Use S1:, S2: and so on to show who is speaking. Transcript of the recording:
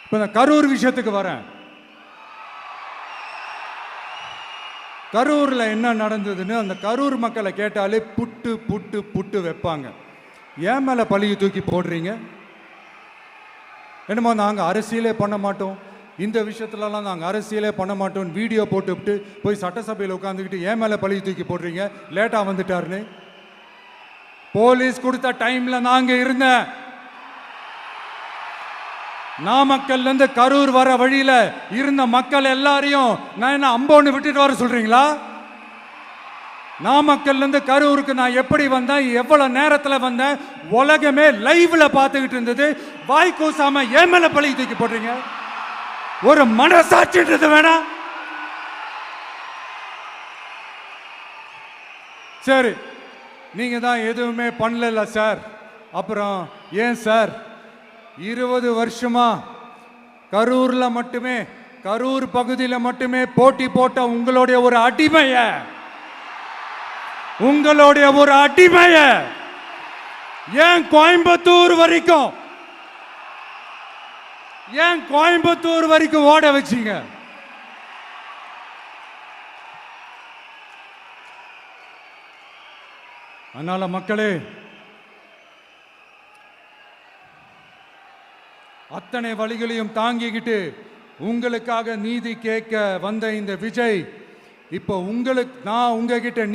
S1: இப்போ நான் கரூர் விஷயத்துக்கு வரேன். கரூரில் என்ன நடந்ததுன்னு அந்த கரூர் மக்களை கேட்டாலே புட்டு புட்டு புட்டு வைப்பாங்க. ஏன் மேலே பழியை தூக்கி போடுறீங்க? என்னமோ நாங்கள் அரசியலே பண்ண மாட்டோம், இந்த விஷயத்துலலாம் நாங்கள் அரசியலே பண்ண மாட்டோம் வீடியோ போட்டுவிட்டு போய் சட்டசபையில் உட்காந்துக்கிட்டு ஏன் மேலே பழியை தூக்கி போடுறீங்க? லேட்டாக வந்துட்டாருன்னு போலீஸ் கொடுத்த டைமில் நாங்கள் இருந்தேன். நாமக்கல்லேருந்து கரூர் வர வழியில் இருந்த மக்கள் எல்லாரையும் நான் என்ன அம்போன்னு விட்டுட்டு வர சொல்றீங்களா? நாமக்கல்லேருந்து கரூருக்கு நான் எப்படி வந்தேன், எவ்வளவு நேரத்தில் வந்தேன், உலகமே லைவ்ல பார்த்துக்கிட்டு இருந்தது. வாய் கூசாம ஏன் மேல பழி தூக்கி போடுறீங்க? ஒரு மனசாட்சின்றது வேணாம்? சரி, நீங்க தான் எதுவுமே பண்ணல சார். அப்புறம் ஏன் சார் 20 வருஷமா கரூர்ல மட்டுமே, கரூர் பகுதியில் மட்டுமே போட்டி போட்ட உங்களுடைய ஒரு அடிமைய ஏன் கோயம்புத்தூர் வரைக்கும் ஓட வச்சீங்க? அதனால மக்களே, அத்தனை வழிகளையும் தாங்கிக்கிட்டு உங்களுக்காக நீதி கேட்க வந்த இந்த விஜய் இப்போ நான் உங்ககிட்ட